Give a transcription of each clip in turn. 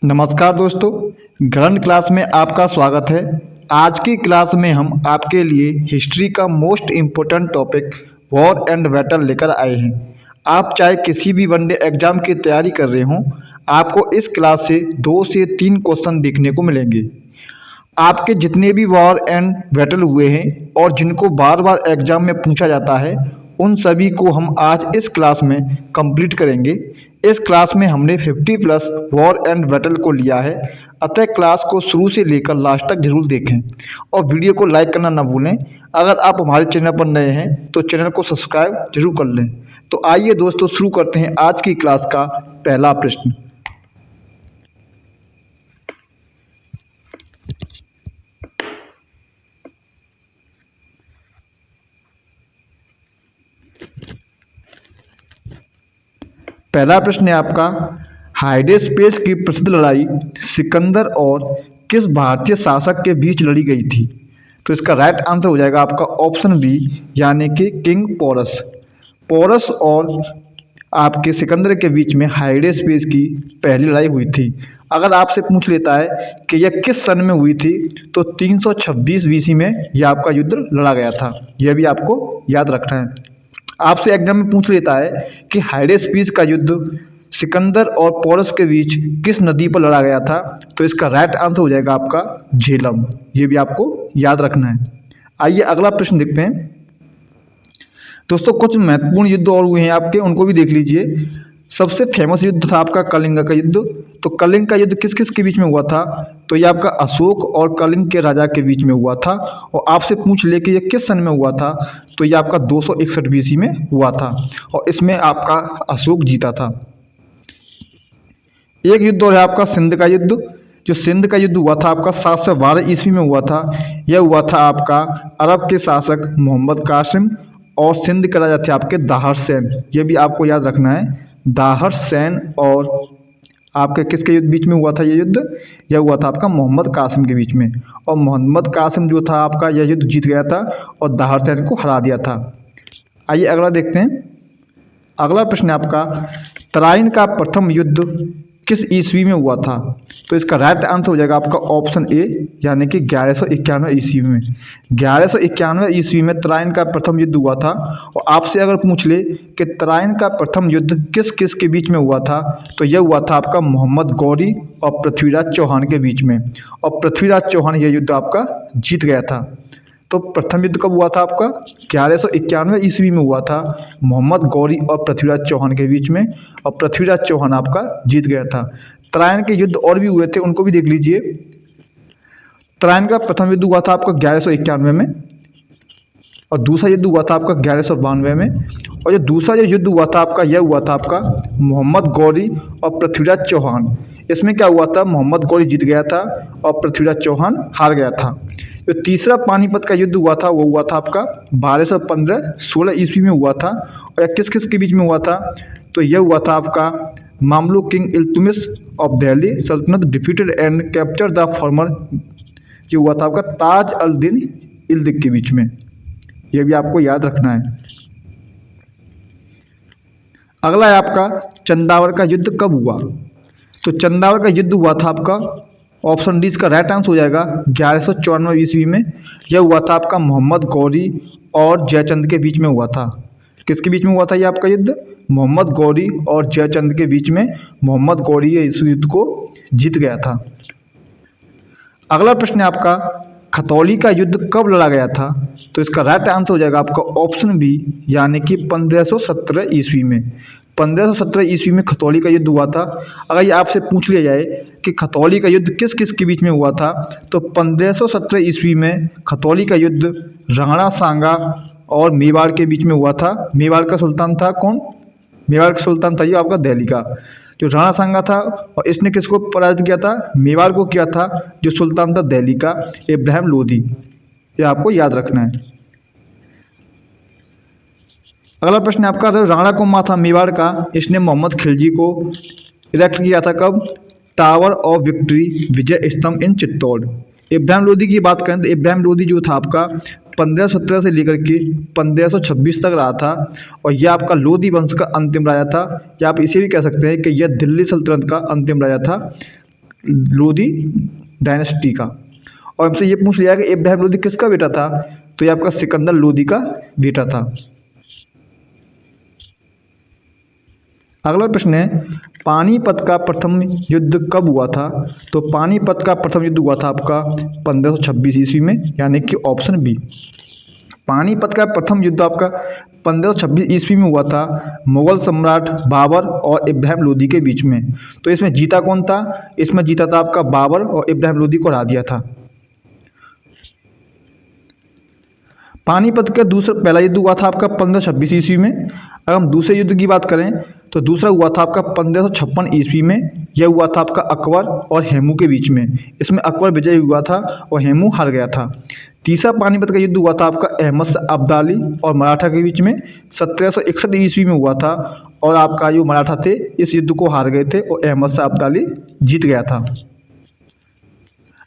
नमस्कार दोस्तों, current class में आपका स्वागत है। आज की क्लास में हम आपके लिए हिस्ट्री का most important topic war and battle लेकर आए हैं। आप चाहे किसी भी वनडे एग्जाम की तैयारी कर रहे हों, आपको इस क्लास से 2 से 3 क्वेश्चन देखने को मिलेंगे। आपके जितने भी वॉर एंड बैटल हुए हैं और जिनको बार बार एग्जाम में पूछा जाता है, उन सभी को हम आज इस क्लास में कंप्लीट करेंगे। इस क्लास में हमने 50+ वॉर एंड बैटल को लिया है, अतः क्लास को शुरू से लेकर लास्ट तक जरूर देखें और वीडियो को लाइक करना ना भूलें। अगर आप हमारे चैनल पर नए हैं तो चैनल को सब्सक्राइब जरूर कर लें। तो आइए दोस्तों, शुरू करते हैं आज की क्लास का पहला प्रश्न। पहला प्रश्न है आपका, हाइडेस्पेस की प्रसिद्ध लड़ाई सिकंदर और किस भारतीय शासक के बीच लड़ी गई थी? तो इसका राइट आंसर हो जाएगा आपका ऑप्शन बी, यानी कि किंग पोरस। पोरस और आपके सिकंदर के बीच में हाइडेस्पेस की पहली लड़ाई हुई थी। अगर आपसे पूछ लेता है कि यह किस सन में हुई थी, तो 326 बीसी में यह आपका युद्ध लड़ा गया था। यह भी आपको याद रखना है। आपसे एग्जाम में पूछ लेता है कि हाइडेस्पेस का युद्ध सिकंदर और पोरस के बीच किस नदी पर लड़ा गया था, तो इसका राइट आंसर हो जाएगा आपका झेलम। ये भी आपको याद रखना है। आइए अगला प्रश्न देखते हैं। दोस्तों, कुछ महत्वपूर्ण युद्ध और हुए हैं आपके, उनको भी देख लीजिए। सबसे फेमस युद्ध था आपका कलिंग का युद्ध। तो कलिंग का युद्ध किस किस के बीच में हुआ था? तो ये आपका अशोक और कलिंग के राजा के बीच में हुआ था। और आपसे पूछ ले कि ये किस सन में हुआ था, तो ये आपका 261 बीसी में हुआ था और इसमें आपका अशोक जीता था। एक युद्ध और है आपका सिंध का युद्ध। जो सिंध का युद्ध हुआ था आपका 712 ईस्वी में हुआ था। यह हुआ था आपका अरब के शासक मोहम्मद कासिम और सिंध के राजा थे आपके दाहर सैन। ये भी आपको याद रखना है। दाहर सैन और आपके किसके बीच में हुआ था ये युद्ध? यह हुआ था आपका मोहम्मद कासिम के बीच में। और मोहम्मद कासिम जो था आपका, यह युद्ध जीत गया था और दाहर सैन को हरा दिया था। आइए अगला देखते हैं। अगला प्रश्न है आपका, तराइन का प्रथम युद्ध किस ईस्वी में हुआ था? तो इसका राइट आंसर हो जाएगा आपका ऑप्शन ए, यानी कि 1191 ईस्वी में। 1191 ईस्वी में तराइन का प्रथम युद्ध हुआ था। और आपसे अगर पूछ ले कि तराइन का प्रथम युद्ध किस किस के बीच में हुआ था, तो यह हुआ था आपका मोहम्मद गौरी और पृथ्वीराज चौहान के बीच में। और पृथ्वीराज चौहान यह युद्ध आपका जीत गया था। तो प्रथम युद्ध कब हुआ था आपका? 1191 ईस्वी में हुआ था, मोहम्मद गौरी और पृथ्वीराज चौहान के बीच में। और पृथ्वीराज चौहान आपका जीत गया था। तराइन के युद्ध और भी हुए थे, उनको भी देख लीजिए। तराइन का प्रथम युद्ध हुआ था आपका 1191 में और दूसरा युद्ध हुआ था आपका 1192 में। और जो दूसरा जो युद्ध हुआ था आपका, यह हुआ था आपका मोहम्मद गौरी और पृथ्वीराज चौहान। इसमें क्या हुआ था? मोहम्मद गौरी जीत गया था और पृथ्वीराज चौहान हार गया था। जो तीसरा पानीपत का युद्ध हुआ था, वो हुआ था आपका 1215-16 ईस्वी में हुआ था। और किस किस के बीच में हुआ था? तो यह हुआ था आपका Mamluk king Iltutmish of Delhi Sultanate defeated and capture the former. ये हुआ था आपका ताज अल दिन इल्दिक के बीच में। यह भी आपको याद रखना है। अगला है आपका, चंदावर का युद्ध कब हुआ? तो चंदावर का युद्ध हुआ था आपका ऑप्शन डी, इसका राइट आंसर हो जाएगा 1194 ईस्वी में। यह हुआ था आपका मोहम्मद गौरी और जयचंद के बीच में हुआ था। किसके बीच में हुआ था यह आपका युद्ध? मोहम्मद गौरी और जयचंद के बीच में। मोहम्मद गौरी इस युद्ध को जीत गया था। अगला प्रश्न है आपका, खतौली का युद्ध कब लड़ा गया था? तो इसका राइट आंसर हो जाएगा आपका ऑप्शन बी, यानी कि 1517 ईस्वी में। 1517 ईस्वी में खतौली का युद्ध हुआ था। अगर ये आपसे पूछ लिया जाए कि खतौली का युद्ध किस किस के बीच में हुआ था, तो 1517 ईस्वी में खतौली का युद्ध राणा सांगा और मेवाड़ के बीच में हुआ था। मेवाड़ का सुल्तान था कौन? मेवाड़ का सुल्तान था ये आपका दिल्ली का। जो राणा सांगा था, और इसने किसको पराजित किया था? मेवाड़ को किया था। जो सुल्तान था दिल्ली का, इब्राहिम लोदी। ये आपको याद रखना है। अगला प्रश्न है आपका, राणा को माथा मेवाड़ का इसने मोहम्मद खिलजी को इलेक्ट किया था कब? टावर ऑफ विक्ट्री विजय स्तंभ इन चित्तौड़। इब्राहिम लोदी की बात करें तो इब्राहिम लोदी जो था आपका 1517 से लेकर के 1526 तक रहा था और यह आपका लोदी वंश का अंतिम राजा था, या आप इसे भी कह सकते हैं कि यह दिल्ली सल्तनत का अंतिम राजा था। लोधी डायनेस्टी का। और हमसे ये पूछ लिया कि इब्राहिम लोधी किसका बेटा था, तो ये आपका सिकंदर लोधी का बेटा था। अगला प्रश्न है पानीपत का प्रथम युद्ध कब हुआ था, तो पानीपत का प्रथम युद्ध हुआ था आपका 1526 ईस्वी में, यानी कि ऑप्शन बी। पानीपत का प्रथम युद्ध आपका 1526 ईस्वी में हुआ था मुगल सम्राट बाबर और इब्राहिम लोधी के बीच में। तो इसमें जीता कौन था, इसमें जीता था आपका बाबर और इब्राहिम लोधी को हरा दिया था। पानीपत का पहला युद्ध हुआ था आपका 1526 ईस्वी में। अगर हम दूसरे युद्ध की बात करें तो दूसरा हुआ था आपका 1556 ईस्वी में। यह हुआ था आपका अकबर और हेमू के बीच में। इसमें अकबर विजयी हुआ था और हेमू हार गया था। तीसरा पानीपत का युद्ध हुआ था आपका अहमद शाह अब्दाली और मराठा के बीच में 1761 ईस्वी में हुआ था। और आपका जो मराठा थे इस युद्ध को हार गए थे और अहमद शाह अब्दाली जीत गया था।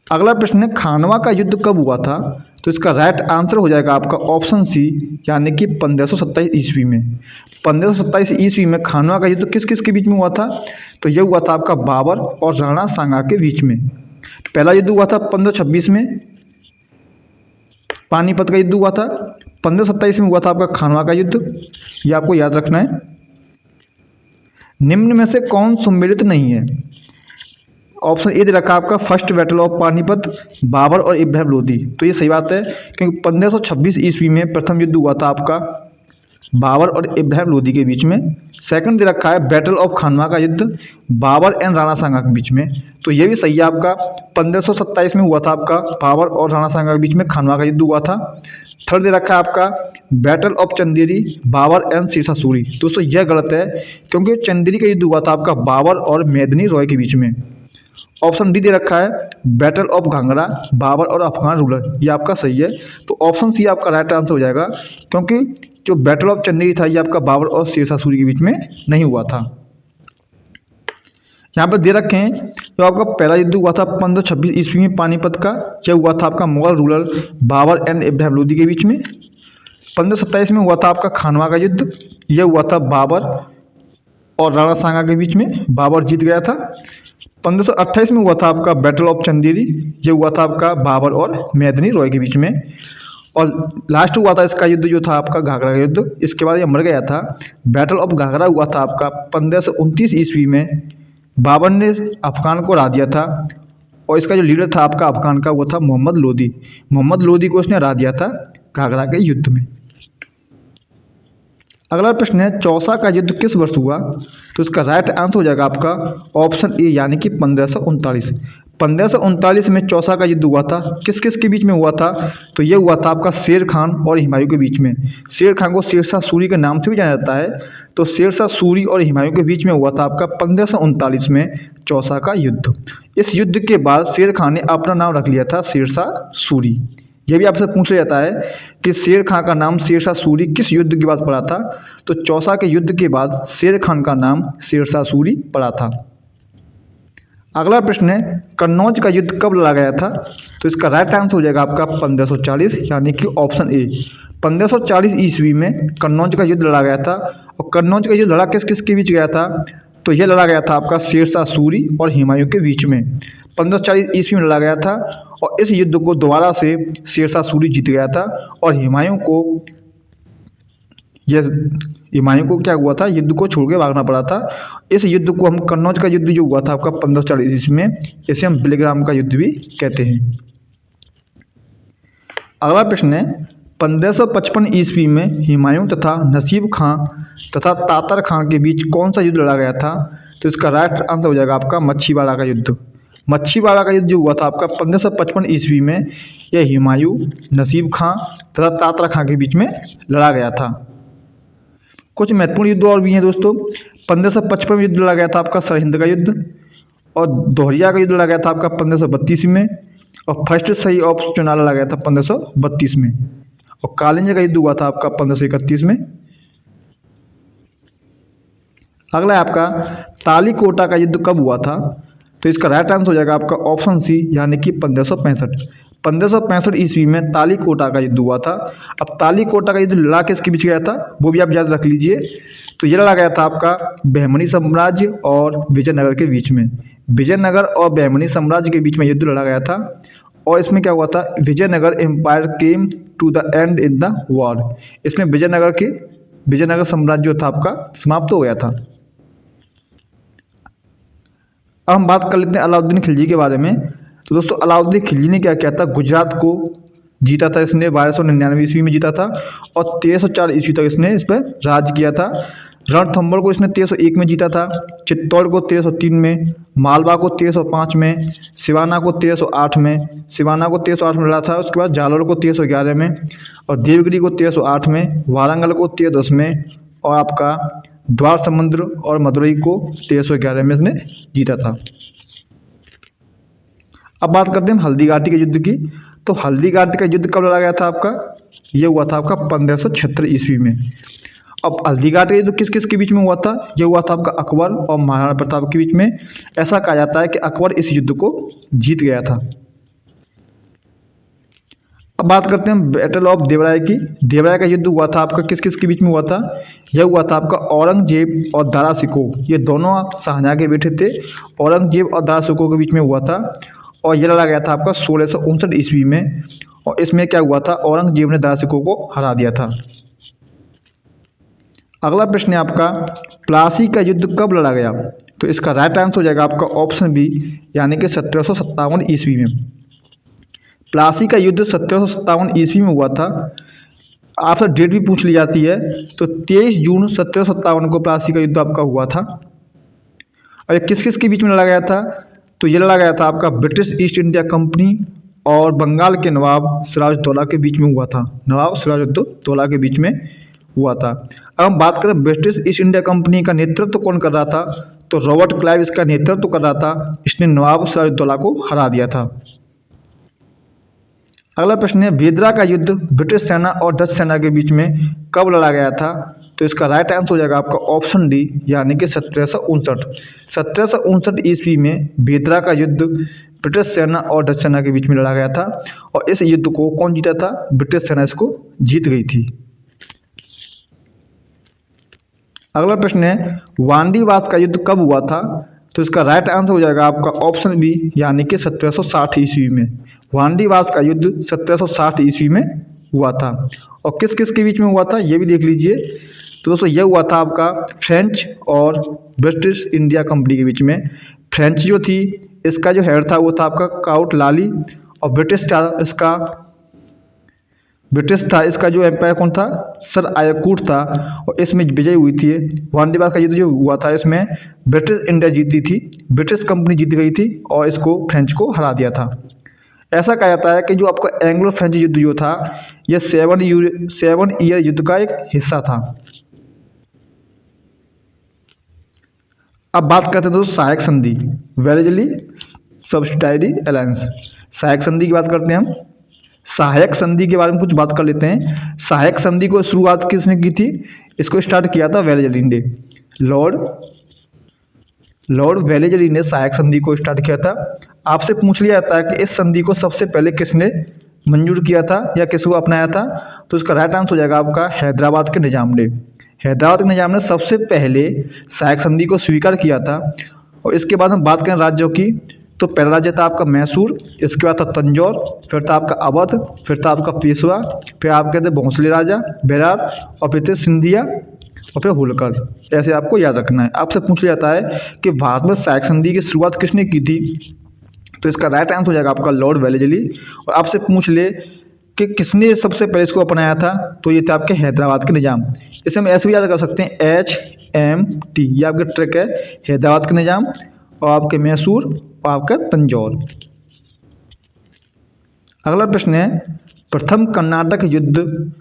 अगला प्रश्न है खानवा का युद्ध कब हुआ था, तो इसका राइट आंसर हो जाएगा आपका ऑप्शन सी, यानी कि 1527 ईस्वी में। 1527 ईस्वी में खानवा का युद्ध किस किस के बीच में हुआ था, तो यह हुआ था आपका बाबर और राणा सांगा के बीच में। पहला युद्ध हुआ था 1526 में, पानीपत का युद्ध हुआ था। 1527 में हुआ था आपका खानवा का युद्ध, ये आपको याद रखना है। निम्न में से कौन सम्मिलित नहीं है, ऑप्शन ए दे रखा आपका first battle of Panipat Babur और इब्राहिम लोधी। तो ये सही बात है क्योंकि 1526 ईस्वी में प्रथम युद्ध हुआ था आपका बाबर और इब्राहिम लोधी के बीच में। सेकंड दे रखा है बैटल ऑफ खानवा का युद्ध बाबर एंड राणा सांगा के बीच में। तो ये भी सही है आपका 1527 में हुआ था आपका बाबर और राणा सांगा के बीच में खानवा का युद्ध हुआ था। थर्ड दे रखा है आपका battle of Chanderi Babur and Sirsa Suri. दोस्तों यह गलत है क्योंकि चंदेरी का युद्ध हुआ था आपका बाबर और मेदिनी रॉय के बीच में। ऑप्शन डी दे रखा है बैटल ऑफ घाघरा बाबर और अफगान रूलर, ये आपका सही है। तो ऑप्शन सी आपका राइट आंसर हो जाएगा क्योंकि जो बैटल ऑफ चंदेरी था ये आपका बाबर और शेरशाह सूरी के बीच में नहीं हुआ था। यहाँ पर दे रखे हैं तो आपका पहला युद्ध हुआ था 1526 ईस्वी में पानीपत का, यह हुआ था आपका मुगल रूलर बाबर एंड इब्राहिम लोधी के बीच में। 1527 में हुआ था आपका खानवा का युद्ध, यह हुआ था बाबर और राणा सांगा के बीच में, बाबर जीत गया था। 1528 में हुआ था आपका बैटल ऑफ चंदेरी, ये हुआ था आपका बाबर और मेदिनी रॉय के बीच में। और लास्ट हुआ था इसका युद्ध जो था आपका घाघरा का युद्ध, इसके बाद ये मर गया था। बैटल ऑफ घाघरा हुआ था आपका 1529 ईस्वी में, बाबर ने अफगान को हरा दिया था और इसका जो लीडर था आपका अफगान का वो था मोहम्मद लोधी। मोहम्मद लोधी को उसने हरा दिया था घाघरा के युद्ध में। अगला प्रश्न है चौसा का युद्ध किस वर्ष हुआ, तो इसका राइट आंसर हो जाएगा आपका ऑप्शन ए, यानी कि 1539। 1539 में चौसा का युद्ध हुआ था। किस किस के बीच में हुआ था, तो ये हुआ था आपका शेर खान और हुमायूं के बीच में। शेर खान को शेरशाह सूरी के नाम से भी जाना जाता है, तो शेरशाह सूरी और हुमायूं के बीच में हुआ था आपका 1539 में चौसा का युद्ध। इस युद्ध के बाद शेर खान ने अपना नाम रख लिया था शेरशाह सूरी। यह भी आपसे पूछा जाता है कि शेर खान का नाम शेरशाह सूरी किस युद्ध के बाद पड़ा था, तो चौसा के युद्ध के बाद शेर खान का नाम शेरशाह सूरी पड़ा था। अगला प्रश्न है कन्नौज का युद्ध कब लड़ा गया था, तो इसका राइट आंसर हो जाएगा आपका 1540, यानी कि ऑप्शन ए। 1540 ईस्वी में कन्नौज का युद्ध लड़ा गया था। और कन्नौज का युद्ध लड़ा किस किस के बीच गया था, तो यह लड़ा गया था आपका शेरशाह सूरी और हुमायूं के बीच में। 1540 ईस्वी में लड़ा गया था और इस युद्ध को दोबारा से शेरशाह सूरी जीत गया था। और हुमायूं को क्या हुआ था, युद्ध को छोड़ के भागना पड़ा था। इस युद्ध को हम कन्नौज का युद्ध जो हुआ था आपका 1540 ईस्वी में, इसे हम बेलग्राम का युद्ध भी कहते हैं। अगला प्रश्न है 1555 ईस्वी में हुमायूं तथा नसीब खां तथा तातर खान के बीच कौन सा युद्ध लड़ा गया था, तो इसका राइट आंसर हो जाएगा आपका मच्छीवाड़ा का युद्ध। मच्छीवाड़ा का युद्ध जो हुआ था आपका 1555 ईस्वी में, यह हुमायूं, नसीब खां तथा तातर खां के बीच में लड़ा गया था। कुछ महत्वपूर्ण युद्ध और भी हैं दोस्तों। 1555 में युद्ध लड़ा गया था आपका सरहिंद का युद्ध, और दोहरिया का युद्ध लड़ा गया था आपका 1532 में, और फर्स्ट सही ऑफ चुनाव लड़ा गया था 1532 में, और कालिंज का युद्ध हुआ था आपका 1531 में। अगला है आपका तालीकोटा का युद्ध कब हुआ था, तो इसका राइट आंसर हो जाएगा आपका ऑप्शन सी, यानी कि 1565। 1565 ईस्वी में तालीकोटा का युद्ध हुआ था। अब तालीकोटा का युद्ध लड़ा किसके बीच गया था वो भी आप याद रख लीजिए। तो ये लड़ा गया था आपका बहमनी साम्राज्य और विजयनगर के बीच में। विजयनगर और बहमनी साम्राज्य के बीच में युद्ध लड़ा गया था और इसमें क्या हुआ था, Vijayanagara empire came to the end in the war. इसमें विजयनगर साम्राज्य जो था आपका समाप्त हो गया था। अब हम बात कर लेते हैं अलाउद्दीन खिलजी के बारे में। तो दोस्तों अलाउद्दीन खिलजी ने क्या किया था, गुजरात को जीता था इसने 1299 ईस्वी में जीता था और 1304 ईस्वी तक इसने इस पर राज किया था। रणथंभौर को इसने 1301 में जीता था, चित्तौड़ को 1303 में, मालवा को 1305 में, सिवाना को 1308 में लड़ा था। उसके बाद जालोर को 1311 में और देवगिरी को 1308 में, वारंगल को 1310 में और आपका द्वार समुद्र और मदुरई को 1311 में इसने जीता था। अब बात करते हैं हल्दीघाटी के युद्ध की। तो हल्दीघाटी का युद्ध कब लड़ा गया था आपका, ये हुआ था आपका 1576 ईस्वी में। अब हल्दीघाटी का युद्ध किस किस के बीच में हुआ था, ये हुआ था आपका अकबर और महाराणा प्रताप के बीच में। ऐसा कहा जाता है कि अकबर इस युद्ध को जीत गया था। अब बात करते हैं बैटल ऑफ देवराय की। देवराय का युद्ध हुआ था आपका किस किस के बीच में हुआ था, यह हुआ था आपका औरंगजेब और दारा शिकोह, ये दोनों शाहजहां के बेटे थे। औरंगजेब और दारा शिकोह के बीच में हुआ था और यह लड़ा गया था आपका 1659 ईस्वी में। और इसमें क्या हुआ था, औरंगजेब ने दारा शिकोह को हरा दिया था। अगला प्रश्न है आपका, प्लासी का युद्ध कब लड़ा गया। तो इसका राइट आंसर हो जाएगा आपका ऑप्शन बी, यानी कि 1757 ईस्वी में। प्लासी का युद्ध 1757 ईस्वी में हुआ था। आपसे डेट भी पूछ ली जाती है, तो 23 जून 1757 को प्लासी का युद्ध आपका हुआ था। और किस किस के बीच में लड़ा गया था, तो ये लड़ा गया था आपका ब्रिटिश ईस्ट इंडिया कंपनी और बंगाल के नवाब सिराजुद्दौला के बीच में हुआ था। नवाब सिराजुद्दौला के बीच में हुआ था। अब हम बात करें ब्रिटिश ईस्ट इंडिया कंपनी का नेतृत्व कौन कर रहा था, तो रॉबर्ट क्लाइव इसका नेतृत्व कर रहा था। इसने नवाब सिराजुद्दौला को हरा दिया था। अगला प्रश्न है, बेदरा का युद्ध ब्रिटिश सेना और डच सेना के बीच में कब लड़ा गया था। तो इसका राइट आंसर हो जाएगा आपका ऑप्शन डी, यानी कि 1759। 1759 ईस्वी में बेदरा का युद्ध ब्रिटिश सेना और डच सेना के बीच में लड़ा गया था और इस युद्ध को कौन जीता था, ब्रिटिश सेना इसको जीत गई थी। अगला प्रश्न है, वांडीवास का युद्ध कब हुआ था। तो इसका राइट आंसर हो जाएगा आपका ऑप्शन बी, यानी कि 1760 ईस्वी में। वांडीवास का युद्ध 1760 ईस्वी में हुआ था। और किस किस के बीच में हुआ था ये भी देख लीजिए। तो दोस्तों यह हुआ था आपका फ्रेंच और ब्रिटिश इंडिया कंपनी के बीच में। फ्रेंच जो थी इसका जो हेड था वो था आपका काउंट लाली और ब्रिटिश था इसका जो एम्पायर कौन था, सर आयाकूट था और इसमें विजय हुई थी। वांडीवास का युद्ध जो हुआ था इसमें ब्रिटिश इंडिया जीती थी, ब्रिटिश कंपनी जीत गई थी और इसको फ्रेंच को हरा दिया था। ऐसा कहा जाता है कि जो आपका एंग्लो फ्रेंच युद्ध जो था यह 7 ईयर युद्ध का एक हिस्सा था। अब बात करते हैं दोस्तों सहायक संधि, वेलेजली सब्सिडायरी अलायंस। सहायक संधि की बात करते हैं हम। सहायक संधि के बारे में कुछ बात कर लेते हैं। सहायक संधि को शुरुआत किसने की थी, इसको स्टार्ट किया था वेलेजली ने। लॉर्ड वेलेजली ने सहायक संधि को स्टार्ट किया था। आपसे पूछ लिया जाता है कि इस संधि को सबसे पहले किसने मंजूर किया था या किसको अपनाया था। तो इसका राइट आंसर हो जाएगा आपका हैदराबाद के निजाम ने। हैदराबाद के निजाम ने सबसे पहले सहायक संधि को स्वीकार किया था। और इसके बाद हम बात करें राज्यों की, तो पहला राज्य था आपका मैसूर, इसके बाद था तंजौर, फिर था आपका अवध, फिर था आपका पेशवा, फिर आपके थे भोंसले राजा बेरार और फिर थे सिंधिया और फिर होलकर। ऐसे आपको याद रखना है। आपसे पूछा जाता है कि भारत में सहायक संधि की शुरुआत किसने की थी, तो इसका राइट आंसर हो जाएगा आपका लॉर्ड वेलेजली। और आपसे पूछ ले कि किसने सबसे पहले इसको अपनाया था, तो ये था आपके हैदराबाद के निजाम। इसे हम ऐसे भी याद कर सकते हैं HMT, ये आपका ट्रिक है, हैदराबाद के निजाम और आपके मैसूर और आपका तंजौर। अगला प्रश्न है, प्रथम कर्नाटक युद्ध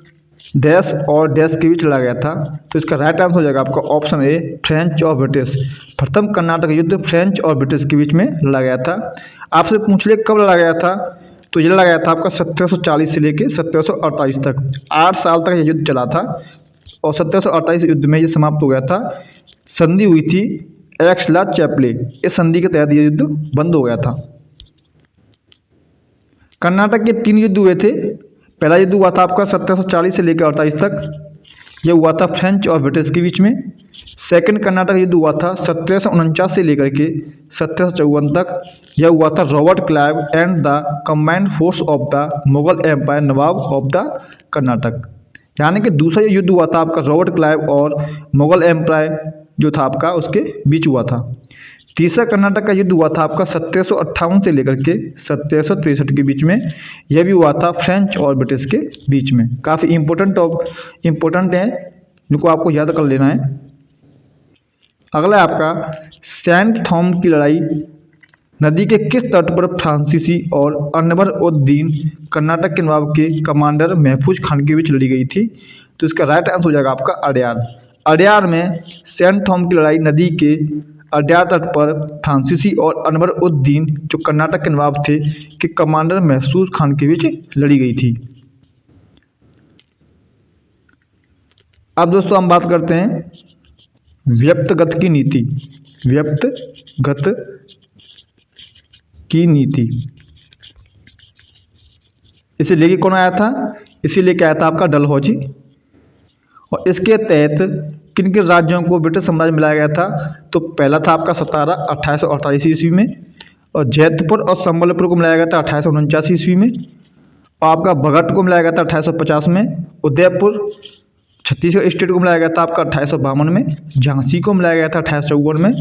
डैश और डैश के बीच लड़ा गया था। तो इसका राइट आंसर हो जाएगा आपका ऑप्शन ए, फ्रेंच और ब्रिटिश। प्रथम कर्नाटक युद्ध फ्रेंच और ब्रिटिश के बीच में लड़ा गया था। आपसे पूछ ले कब लड़ा गया था, तो ये लड़ा गया था आपका 1740 से लेकर 1748 तक। 8 साल तक यह युद्ध चला था और 1748 युद्ध में ये समाप्त हो गया था। संधि हुई थी एक्स-ला-चैपले, इस संधि के तहत ये युद्ध बंद हो गया था। कर्नाटक के 3 युद्ध हुए थे। पहला युद्ध हुआ था आपका 1740 से लेकर 48 तक, यह हुआ था फ्रेंच और ब्रिटिश के बीच में। सेकंड कर्नाटक युद्ध हुआ था 1749 से लेकर के 1754 तक, यह हुआ था Robert Clive and the combined force of the Mughal empire nawab of the Carnatic. यानी कि दूसरा युद्ध हुआ था आपका रॉबर्ट क्लाइव और मुगल एम्पायर जो था आपका उसके बीच हुआ था। तीसरा कर्नाटक का युद्ध हुआ था आपका 1758 से लेकर के 1763 के बीच में, यह भी हुआ था फ्रेंच और ब्रिटिश के बीच में। काफ़ी इम्पोर्टेंट है, जिनको आपको याद कर लेना है। अगला है आपका सेंट थॉमस की लड़ाई नदी के किस तट पर फ्रांसीसी और अनवर उद दीन कर्नाटक के नवाब के कमांडर महफूज खान के बीच लड़ी गई थी? तो इसका राइट आंसर हो जाएगा आपका अड्यार। अड्यार में सेंट थॉमस की लड़ाई नदी के अड्यार तट पर फ्रांसीसी और अनवर उद दीन जो कर्नाटक के नवाब थे के कमांडर महफूज खान के बीच लड़ी गई थी। अब दोस्तों हम बात करते हैं व्यक्तिगत की नीति। व्यक्तिगत की नीति इसे लेके कौन आया था? इसे लेके आया था आपका डलहौजी। और इसके तहत किन किन राज्यों को ब्रिटिश साम्राज्य मिलाया गया था? तो पहला था आपका सतारा 1848 ईस्वी में, और जैतपुर और संबलपुर को मिलाया गया था 1849 ईस्वी में, और आपका भगत को मिलाया गया था 1850 में, उदयपुर छत्तीसगढ़ स्टेट को मिलाया गया था आपका 1852 में, झांसी को मिलाया गया था 1854 में,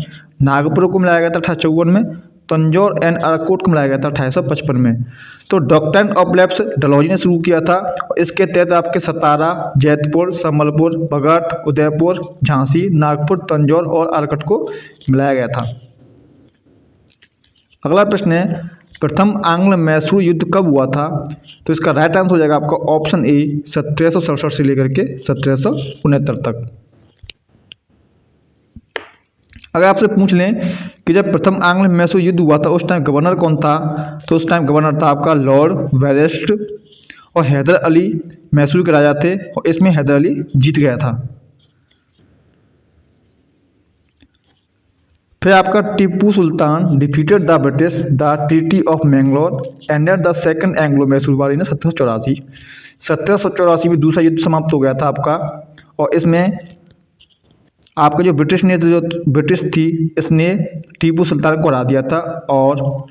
नागपुर को मिलाया गया था 1854 में, तंजौर एंड अराकोट को मिलाया गया था 1855 में। तो डॉक्ट्राइन ऑफ लैप्स डलहौजी ने शुरू किया था, और इसके तहत आपके सतारा, जैतपुर, संबलपुर, भगत, उदयपुर, झांसी, नागपुर, तंजौर और अराकोट को मिलाया गया था। अगला प्रश्न है प्रथम आंग्ल मैसूर युद्ध कब हुआ था? तो इसका राइट आंसर हो जाएगा आपका ऑप्शन ए 1767 से लेकर के 1769 तक। अगर आपसे पूछ लें कि जब प्रथम आंग्ल मैसूर युद्ध हुआ था उस टाइम गवर्नर कौन था? तो उस टाइम गवर्नर था आपका लॉर्ड वेरेस्ट, और हैदर अली मैसूर के राजा थे, और इसमें हैदर अली जीत गया था। फिर आपका Tipu Sultan defeated the British the treaty of Mangalore ended the second Anglo Mysore war in 1784 में दूसरा युद्ध समाप्त हो गया था आपका, और इसमें आपका जो ब्रिटिश थी इसने टीपू सुल्तान को हरा दिया था, और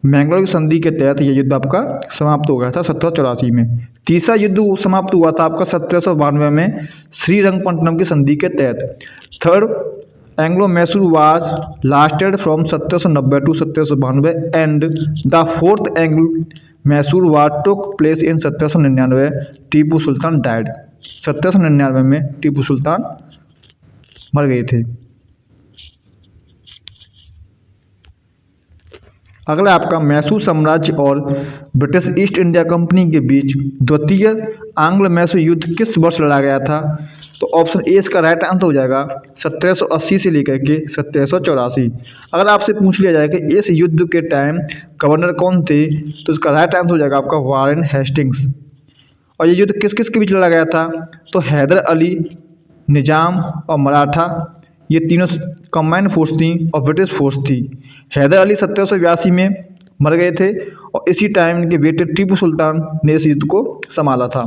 मैंगलोर की संधि के तहत यह युद्ध आपका समाप्त हो गया था 1784 में। तीसरा युद्ध समाप्त हुआ था आपका 1792 में श्रीरंगपट्टनम की संधि के तहत। Third Anglo Mysore was lasted from 1790 to 1792 and the fourth Anglo Mysore war took place in 1799। Tipu Sultan died. 1799 में टीपू सुल्तान मर गए थे। अगला आपका मैसूर साम्राज्य और ब्रिटिश ईस्ट इंडिया कंपनी के बीच द्वितीय आंग्ल मैसूर युद्ध किस वर्ष लड़ा गया था? तो ऑप्शन ए इसका राइट आंसर हो जाएगा 1780 से लेकर के 1784। अगर आपसे पूछ लिया जाए कि इस युद्ध के टाइम गवर्नर कौन थे, तो इसका राइट आंसर हो जाएगा आपका वारेन हेस्टिंग्स। और ये युद्ध किस किस के बीच लड़ा गया था? तो हैदर अली, निजाम और मराठा, ये तीनों कंबाइंड फोर्स थी और ब्रिटिश फोर्स थी। हैदर अली 1782 में मर गए थे, और इसी टाइम इनके बेटे टीपू सुल्तान ने इस युद्ध को संभाला था।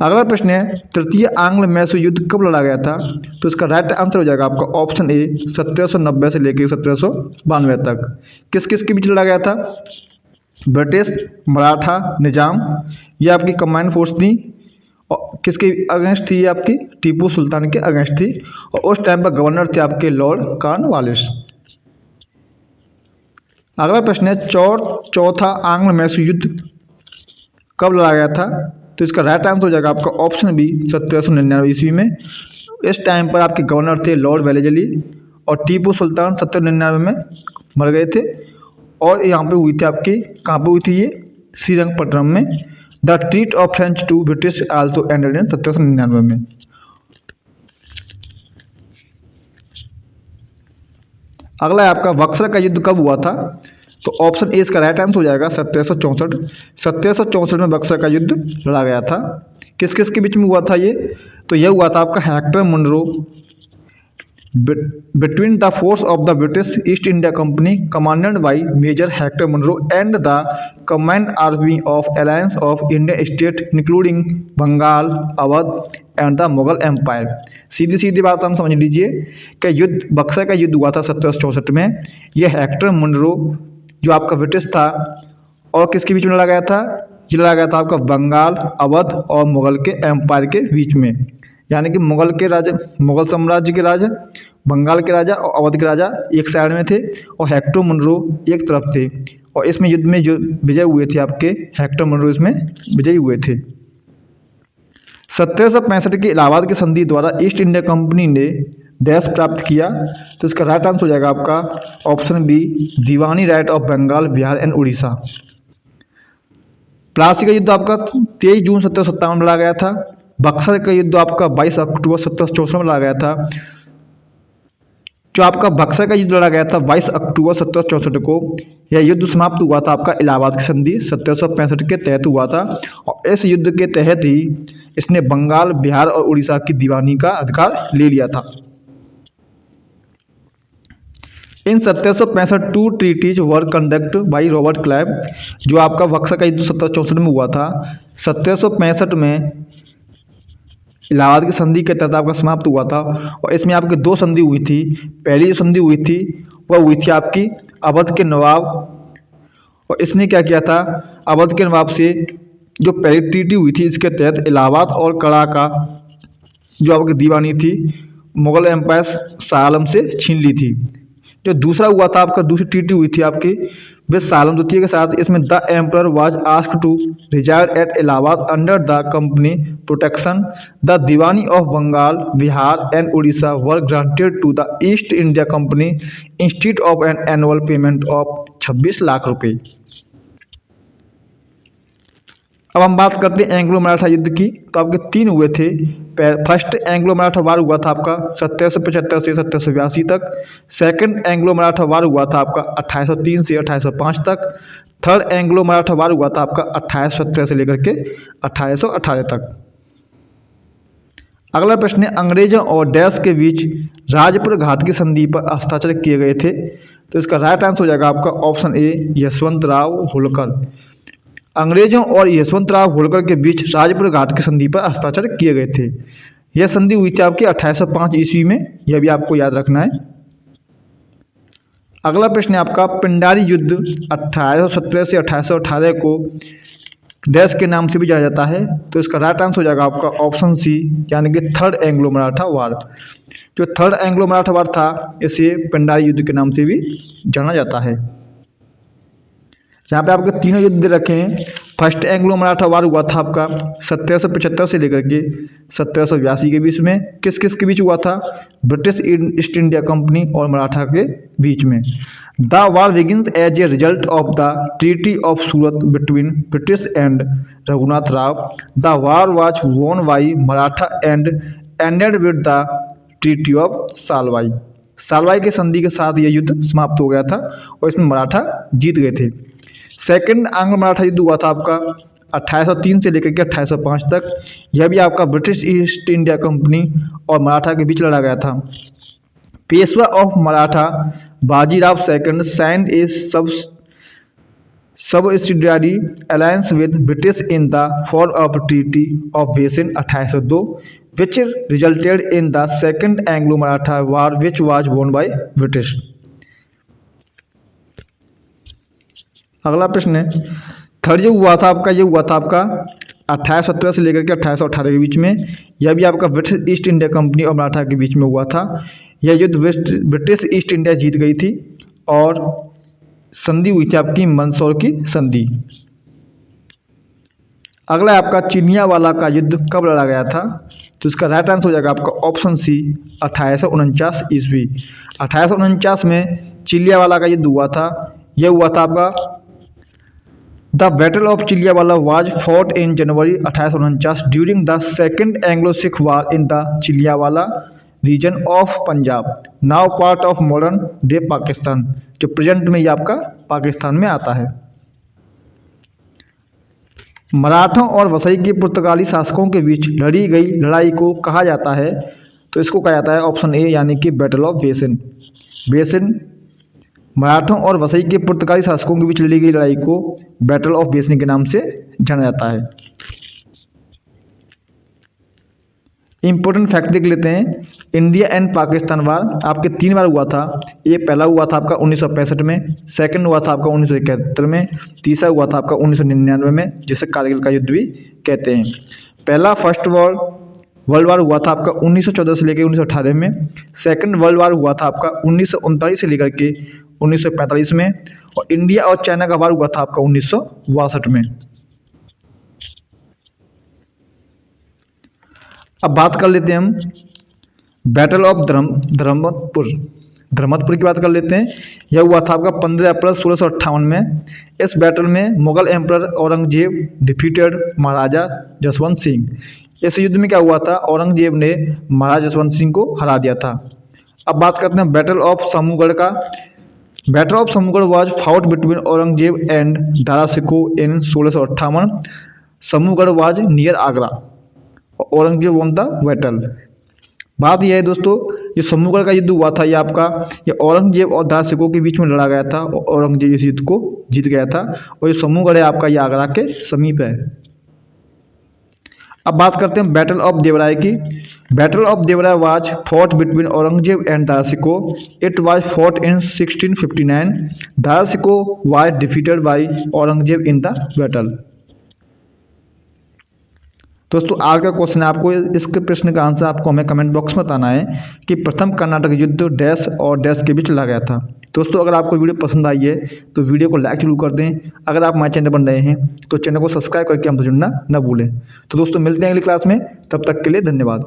अगला प्रश्न है तृतीय आंग्ल मैसूर युद्ध कब लड़ा गया था? तो इसका राइट आंसर हो जाएगा आपका ऑप्शन ए 1790 से लेकर 1792 तक। किस किस के बीच लड़ा गया था? ब्रिटिश, मराठा, निजाम, ये आपकी कंबाइंड फोर्स थी, और किसके अगेंस्ट थी? ये आपकी टीपू सुल्तान के अगेंस्ट थी, और उस टाइम पर गवर्नर थे आपके लॉर्ड कॉर्नवालिस। अगला प्रश्न है चौथा आंग्ल मैसूर युद्ध कब लड़ा गया था? तो इसका राइट आंसर हो जाएगा आपका ऑप्शन बी 1799 ईस्वी में। इस टाइम पर आपके गवर्नर थे लॉर्ड वेलेजली, और टीपू सुल्तान 1799 में मर गए थे, और यहाँ पे हुई थी आपकी, कहाँ पे हुई थी ये? श्रीरंगपट्टनम में। The treat of French to British also ended in 1799 में। अगला है आपका बक्सर का युद्ध कब हुआ था? तो ऑप्शन ए इसका राइट आंसर हो जाएगा 1764। 1764 में बक्सर का युद्ध लड़ा गया था। किस किस के बीच में हुआ था ये? तो यह हुआ था आपका Hector Munro between the force of the British East India Company commanded by Major Hector Munro and the combined army of alliance of Indian state including Bengal, Awadh and the Mughal empire. सीधी सीधी बात हम समझ लीजिए कि युद्ध बक्सर का युद्ध हुआ था 1764 में। यह हेक्टर मुनरो जो आपका ब्रिटिश था और किसके बीच में लड़ा गया था, ये लड़ा गया था आपका बंगाल, अवध और मुगल के एम्पायर के बीच में। यानी कि मुगल के राजा, मुगल साम्राज्य के राजा, बंगाल के राजा और अवध के राजा एक साइड में थे और हेक्टर मुनरो एक तरफ थे। और इसमें युद्ध में जो विजय हुए थे आपके हेक्टर मुनरो इसमें विजयी हुए थे। 1765 की इलाहाबाद की संधि द्वारा ईस्ट इंडिया कंपनी ने देश प्राप्त किया। तो इसका राइट आंसर हो जाएगा आपका option B, Diwani right of Bengal, Bihar and Orissa. Plassey का युद्ध आपका 23 जून 1757 में लड़ा गया था। बक्सर का युद्ध आपका 22 अक्टूबर 1764 में लड़ा गया था। जो आपका बक्सर का युद्ध लड़ा गया था 22 अक्टूबर 1764 को, यह युद्ध समाप्त हुआ था आपका इलाहाबाद की संधि 1765 के तहत हुआ था। और इस युद्ध के तहत ही इसने बंगाल, बिहार और उड़ीसा की दीवानी का अधिकार ले लिया था। In 1765 two treaties were conduct by Robert Clive. जो आपका बक्सर का युद्ध 1764 में हुआ था, 1765 में इलाहाबाद की संधि के तहत आपका समाप्त हुआ था। और इसमें आपकी दो संधि हुई थी। पहली जो संधि हुई थी वह हुई थी आपकी अवध के नवाब, और इसने क्या किया था, अवध के नवाब से जो पहली ट्रीटी हुई थी इसके तहत इलाहाबाद और कड़ा का जो आपकी दीवानी थी मुगल एम्पायर शाह आलम से छीन ली थी। जो दूसरा हुआ था आपका, दूसरी ट्रीटी हुई थी आपकी विद शाह आलम द्वितीय के साथ। इसमें the emperor was asked to reside at Allahabad under the company protection. The Diwani of Bengal, Bihar and Orissa were granted to the East India company instead of an annual payment of 26 lakh rupees. अब हम बात करते हैं एंग्लो मराठा युद्ध की। तो आपके तीन हुए थे। फर्स्ट एंग्लो मराठा वार हुआ था आपका 1775 से 1782 तक। सेकंड एंग्लो मराठा वार हुआ था आपका 1803 से 1805 तक। थर्ड एंग्लो मराठा वार हुआ था आपका 1817 से लेकर के 1818 तक। अगला प्रश्न है, अंग्रेजों और डैश के बीच राजपुर घाट की संधि पर हस्ताक्षर किए गए थे। तो इसका राइट आंसर हो जाएगा आपका ऑप्शन ए, यशवंत राव होलकर। अंग्रेजों और यशवंत राव होलकर के बीच राजपुर घाट की संधि पर हस्ताक्षर किए गए थे। यह संधि हुई थी आपकी 1805 ईस्वी में, यह भी आपको याद रखना है। अगला प्रश्न है आपका, पिंडारी युद्ध 1817 से 1818 को डैश के नाम से भी जाना जाता है। तो इसका राइट आंसर हो जाएगा आपका ऑप्शन सी, यानी कि थर्ड एंग्लो मराठा वार। जो थर्ड एंग्लो मराठा वार था इसे पिंडारी युद्ध के नाम से भी जाना जाता है। यहाँ पे आपके तीनों युद्ध दे रखे हैं। फर्स्ट एंग्लो मराठा वार हुआ था आपका 1775 से लेकर के 1782 के बीच में। किस किस के बीच हुआ था, ब्रिटिश ईस्ट इंडिया कंपनी और मराठा के बीच में। The war begins as a result of the treaty of Surat between British and Raghunath Rao. The war was won by Maratha and ended with the treaty of Salbai. Salbai के संधि के साथ यह युद्ध समाप्त हो गया था और इसमें मराठा जीत गए थे। सेकंड आंग्लो मराठा युद्ध हुआ था आपका 1803 से लेकर के 1805 तक। यह भी आपका ब्रिटिश ईस्ट इंडिया कंपनी और मराठा के बीच लड़ा गया था। Peshwa of Maratha Bajirao second signed A subsidiary alliance with British in the form of treaty of basin 1802 which resulted in the second Anglo-Maratha war which was won by British। अगला प्रश्न है, third जो हुआ था आपका, ये हुआ था आपका 1817 से लेकर के 1818 के बीच में। यह भी आपका ब्रिटिश ईस्ट इंडिया कंपनी और मराठा के बीच में हुआ था। यह युद्ध ब्रिटिश ईस्ट इंडिया जीत गई थी और संधि हुई थी आपकी मंदसौर की संधि। अगला आपका चिनियावाला का युद्ध कब लड़ा गया था। तो इसका राइट आंसर हो जाएगा आपका ऑप्शन सी, 1849 ईस्वी। 1849 में चिलियावाला का युद्ध हुआ था। यह हुआ था आपका the battle of Chillianwala was fought in January 1849 during the second Anglo Sikh war in the Chillianwala region of Punjab, now part of modern day Pakistan. जो प्रेजेंट में ये आपका पाकिस्तान में आता है। मराठों और वसई के पुर्तगाली शासकों के बीच लड़ी गई लड़ाई को कहा जाता है तो इसको कहा जाता है ऑप्शन ए यानी कि बैटल ऑफ बेसिन। बेसिन मराठों और वसई के पुर्तगाली शासकों के बीच लड़ी गई लड़ाई को बैटल ऑफ बेसिन के नाम से जाना जाता है। इंपॉर्टेंट फैक्ट देख लेते हैं। इंडिया एंड पाकिस्तान वार आपके 3 बार हुआ था। ये पहला हुआ था आपका 1965 में, सेकंड हुआ था आपका 1971 में, तीसरा हुआ था आपका 1999 में, जिसे कारगिल का युद्ध भी कहते हैं। पहला वर्ल्ड वार हुआ था आपका 1914 से लेकर 1918 में। सेकंड वर्ल्ड वार हुआ था आपका 1939 से लेकर के 1945 में। और इंडिया और चाइना का वार हुआ था आपका 1962 में। अब बात कर लेते हैं हम बैटल ऑफ धर्मतपुर की बात कर लेते हैं। यह हुआ था आपका 15 अप्रैल 1658 में। इस बैटल में मुगल एम्परर औरंगजेब डिफीटेड महाराजा जसवंत सिंह। इस युद्ध में क्या हुआ था, औरंगजेब ने महाराजा जसवंत सिंह को हरा दिया था। अब बात करते हैं बैटल ऑफ समूहगढ़ का। Battle of Samugarh was fought between Aurangzeb and Dara Shikoh in 1658। Samugarh was near Agra. Aurangzeb won the battle. बात यह है दोस्तों, ये समूहगढ़ का युद्ध हुआ था ये औरंगजेब और दारा शिकोह के बीच में लड़ा गया था। औरंगजेब इस युद्ध को जीत गया था। और ये समूहगढ़ है आपका, ये आगरा के समीप है। अब बात करते हैं बैटल ऑफ देवराय की। Battle of Devaraya was fought between Aurangzeb and Dara Shikoh. It was fought in 1659। Dara Shikoh was defeated by Aurangzeb in the battle. दोस्तों आज का क्वेश्चन है, आपको इसके प्रश्न का आंसर आपको हमें कमेंट बॉक्स में बताना है कि प्रथम कर्नाटक युद्ध डैश और डैश के बीच लड़ा गया था। दोस्तों अगर आपको वीडियो पसंद आई है तो वीडियो को लाइक जरूर कर दें। अगर आप हमारे चैनल पर नए हैं तो चैनल को सब्सक्राइब करके हमसे जुड़ना न भूलें। तो दोस्तों मिलते हैं अगली क्लास में, तब तक के लिए धन्यवाद।